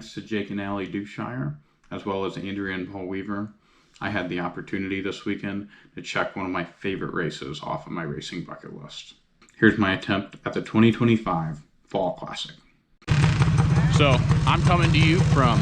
thanks to Jake and Allie Dukeshire, as well as Andrea and Paul Weaver, I had the opportunity this weekend to check one of my favorite races off of my racing bucket list. Here's my attempt at the 2025 Fall Classic. So I'm coming to you from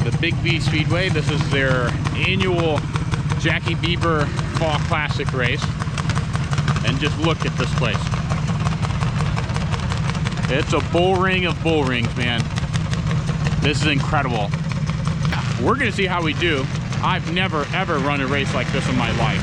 the Big B Speedway. This is their annual Jacque Beaber Fall Classic race. And just look at this place. It's a bull ring of bull rings, man. This is incredible. We're gonna see how we do. I've never ever run a race like this in my life.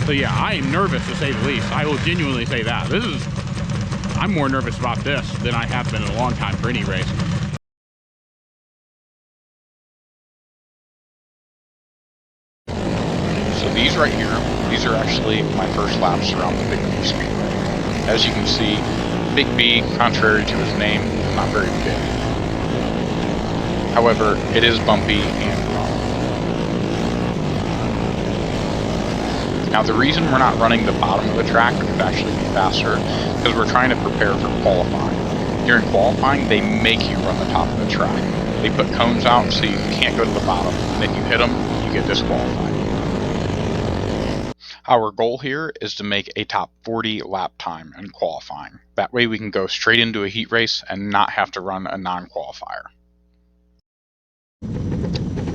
So yeah, I am nervous to say the least. I will genuinely say that. I'm more nervous about this than I have been in a long time for any race. So these right here, these are actually my first laps around the Big B Speedway. As you can see, Big B, contrary to its name, is not very big. However, it is bumpy and rough. Now the reason we're not running the bottom of the track, which would actually be faster, because we're trying to prepare for qualifying. During qualifying, they make you run the top of the track. They put cones out so you can't go to the bottom, and if you hit them, you get disqualified. Our goal here is to make a top 40 lap time in qualifying. That way we can go straight into a heat race and not have to run a non-qualifier.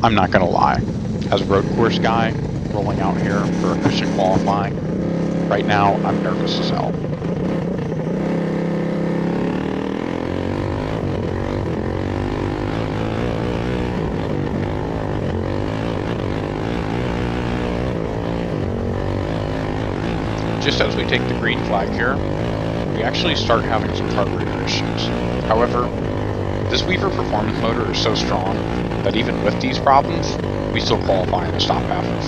I'm not gonna lie, as a road course guy, rolling out here for a Christian qualifying, right now I'm nervous as hell. Just as we take the green flag here, we actually start having some carburetor issues. However, this Weaver performance motor is so strong that even with these problems, we still qualify in the top half of the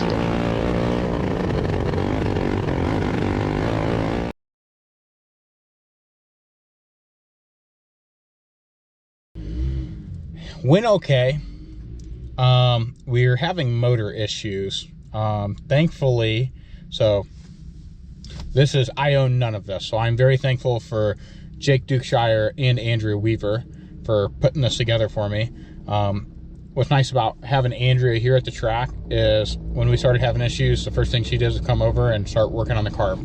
field. Went okay. We were having motor issues. Thankfully, I own none of this, so I'm very thankful for Jake Dukeshire and Andrea Weaver for putting this together for me. What's nice about having Andrea here at the track is when we started having issues, the first thing she does is come over and start working on the carb.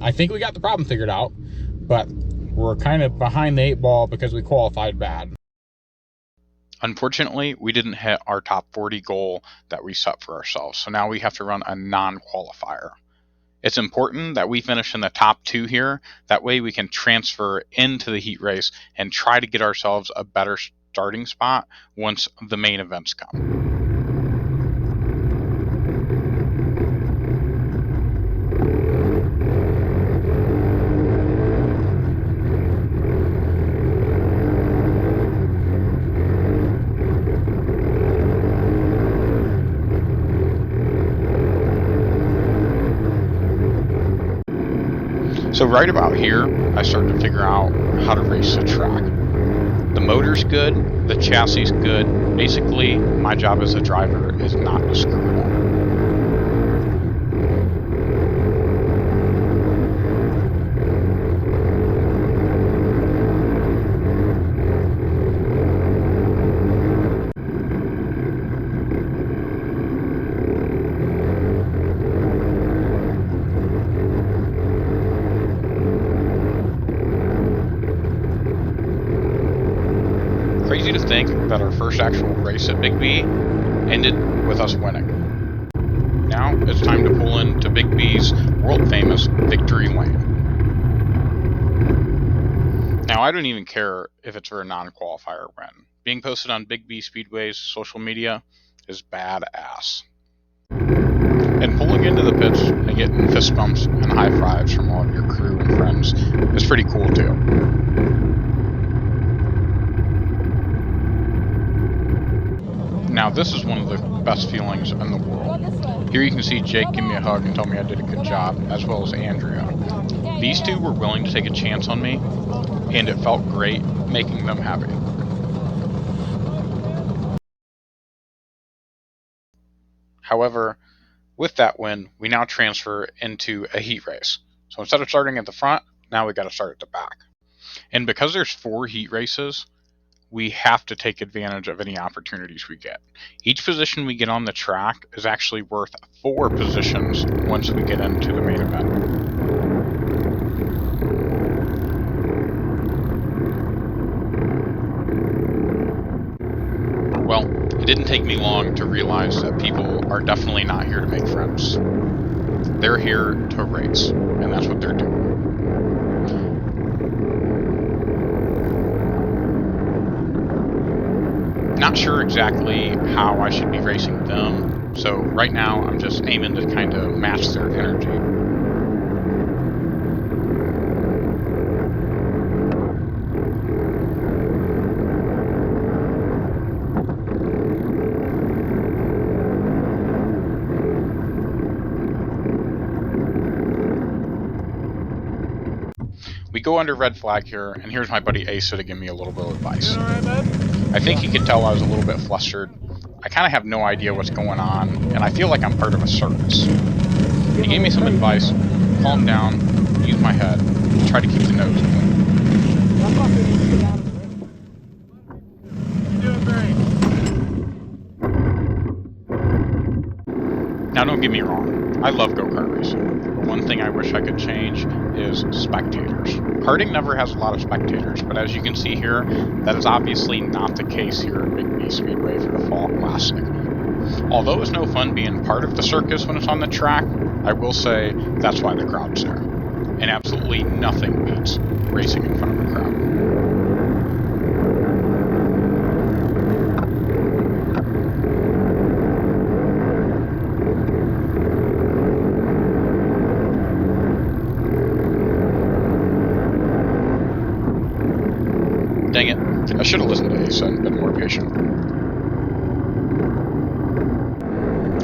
I think we got the problem figured out, but we're kind of behind the 8 ball because we qualified bad. Unfortunately, we didn't hit our top 40 goal that we set for ourselves, so now we have to run a non-qualifier. It's important that we finish in the top 2 here. That way we can transfer into the heat race and try to get ourselves a better starting spot once the main events come. So right about here, I started to figure out how to race the track. The motor's good, the chassis is good. Basically, my job as a driver is not to screw it up. Crazy to think that our first actual race at Big B ended with us winning. Now it's time to pull into Big B's world famous victory lane. Now I don't even care if it's for a non-qualifier win. Being posted on Big B Speedway's social media is badass. And pulling into the pits and getting fist bumps and high fives from all of your crew and friends is pretty cool too. Now this is one of the best feelings in the world. Here you can see Jake give me a hug and tell me I did a good job, as well as Andrea. These two were willing to take a chance on me, and it felt great making them happy. However, with that win, we now transfer into a heat race. So instead of starting at the front, now we got to start at the back. And because there's 4 heat races, we have to take advantage of any opportunities we get. Each position we get on the track is actually worth 4 positions once we get into the main event. Well, it didn't take me long to realize that people are definitely not here to make friends. They're here to race, and that's what they're doing. Not sure exactly how I should be racing them, so right now I'm just aiming to kind of match their energy. We go under red flag here, and here's my buddy Asa to give me a little bit of advice. I think he could tell I was a little bit flustered. I kind of have no idea what's going on, and I feel like I'm part of a circus. He gave me some advice: calm down, use my head, try to keep the nose clean. Now don't get me wrong, I love go-kart racing, but one thing I wish I could change is spectators. Karting never has a lot of spectators, but as you can see here, that is obviously not the case here at Big B Speedway for the Fall Classic. Although it's no fun being part of the circus when it's on the track, I will say that's why the crowd's there. And absolutely nothing beats racing in front of a crowd. Dang it, I should have listened to Asa and been more patient.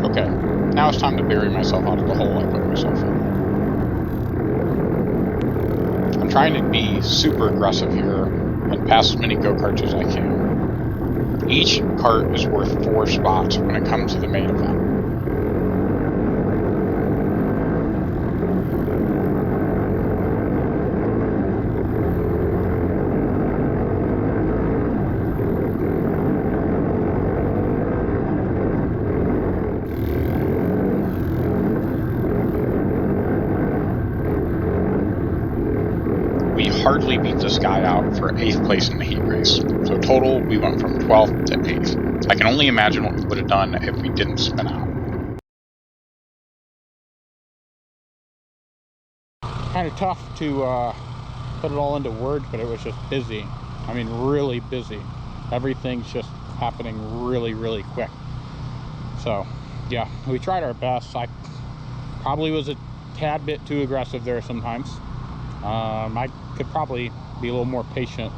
Okay, now it's time to bury myself out of the hole I put myself in. I'm trying to be super aggressive here and pass as many go-karts as I can. Each kart is worth 4 spots when it comes to the main event. We hardly beat this guy out for 8th place in the heat race. So total, we went from 12th to 8th. I can only imagine what we would have done if we didn't spin out. Kind of tough to put it all into words, but it was just busy. I mean, really busy. Everything's just happening really, really quick. So, yeah, we tried our best. I probably was a tad bit too aggressive there sometimes. I could probably be a little more patient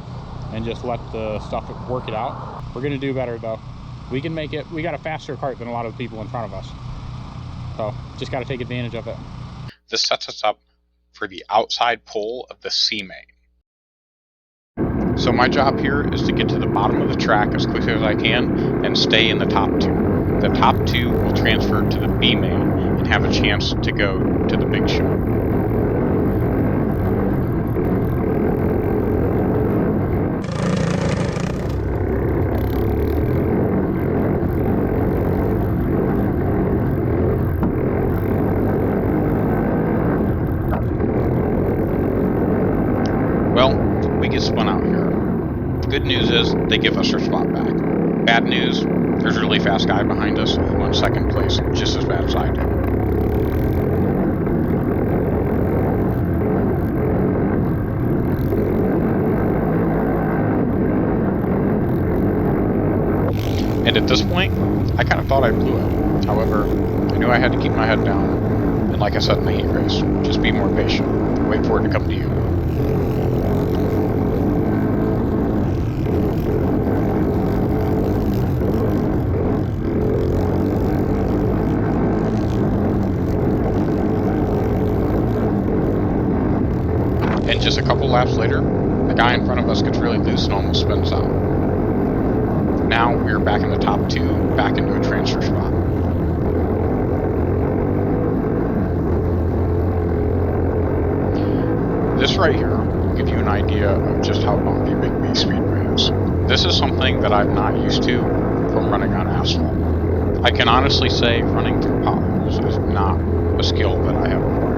and just let the stuff work it out. We're gonna do better though. We can make it. We got a faster kart than a lot of the people in front of us. So just got to take advantage of it. This sets us up for the outside pull of the C main. So my job here is to get to the bottom of the track as quickly as I can and stay in the top 2. The top 2 will transfer to the B main and have a chance to go to the big show. Well, we get spun out here. The good news is they give us our spot back. Bad news, there's a really fast guy behind us who won 2nd place just as bad as I did. And at this point, I kind of thought I blew it. However, I knew I had to keep my head down. And like I said in the heat race, just be more patient. Wait for it to come to you. And just a couple laps later, the guy in front of us gets really loose and almost spins out. Now we're back in the top 2, back into a transfer spot. This right here will give you an idea of just how bumpy Big B Speedway is. This is something that I'm not used to from running on asphalt. I can honestly say running through potholes is not a skill that I have acquired.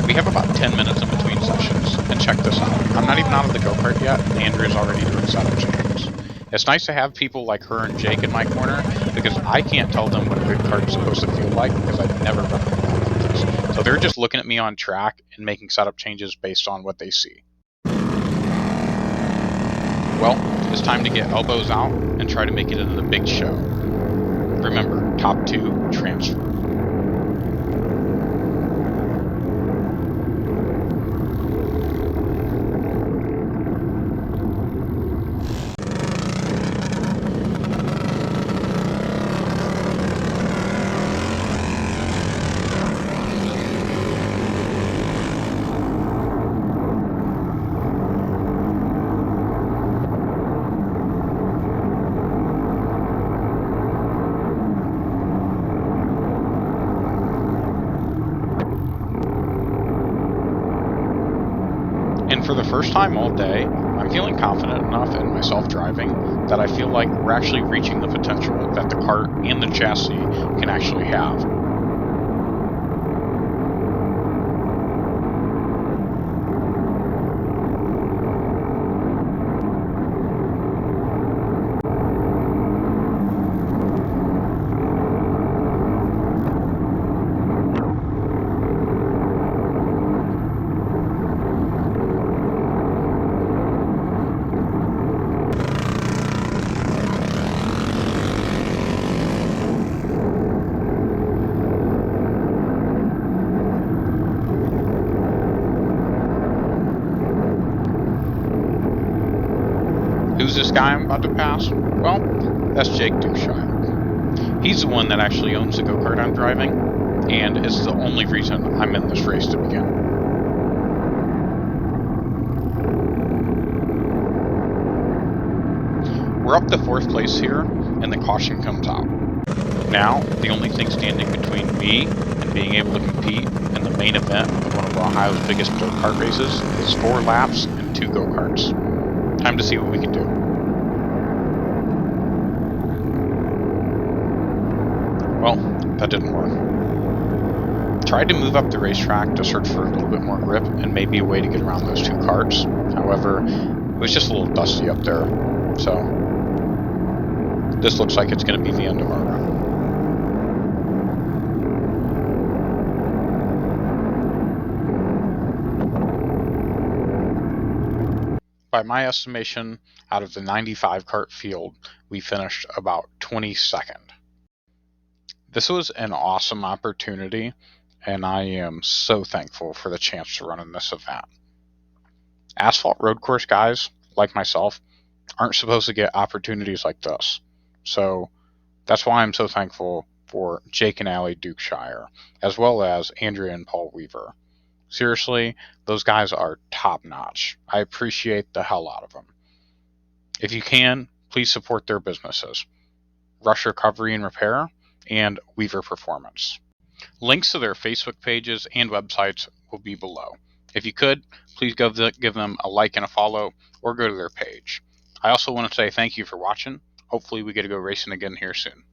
We have about 10 minutes in between sessions, and check this out. I'm not even out of the go-kart yet, and Andrea's already doing setup changes. It's nice to have people like her and Jake in my corner, because I can't tell them what a good kart's supposed to feel like, because I've never run a car like this. So they're just looking at me on track and making setup changes based on what they see. Well, it's time to get elbows out and try to make it into the big show. Remember, top 2 transfer. And for the first time all day, I'm feeling confident enough in myself driving that I feel like we're actually reaching the potential that the cart and the chassis can actually have. Who's this guy I'm about to pass? Well, that's Jake Dukeshire. He's the one that actually owns the go-kart I'm driving, and it's the only reason I'm in this race to begin. We're up to 4th place here, and the caution comes out. Now, the only thing standing between me and being able to compete in the main event of one of Ohio's biggest dirt kart races is 4 laps and 2 go-karts. Time to see what we can do. Well, that didn't work. Tried to move up the racetrack to search for a little bit more grip and maybe a way to get around those 2 karts. However, it was just a little dusty up there, so this looks like it's going to be the end of our run. By my estimation, out of the 95 kart field, we finished about 22nd. This was an awesome opportunity, and I am so thankful for the chance to run in this event. Asphalt road course guys, like myself, aren't supposed to get opportunities like this. So that's why I'm so thankful for Jake and Allie Dukeshire, as well as Andrea and Paul Weaver. Seriously, those guys are top-notch. I appreciate the hell out of them. If you can, please support their businesses. Rush Recovery and Repair and Weaver Performance. Links to their Facebook pages and websites will be below. If you could, please give them a like and a follow, or go to their page. I also want to say thank you for watching. Hopefully we get to go racing again here soon.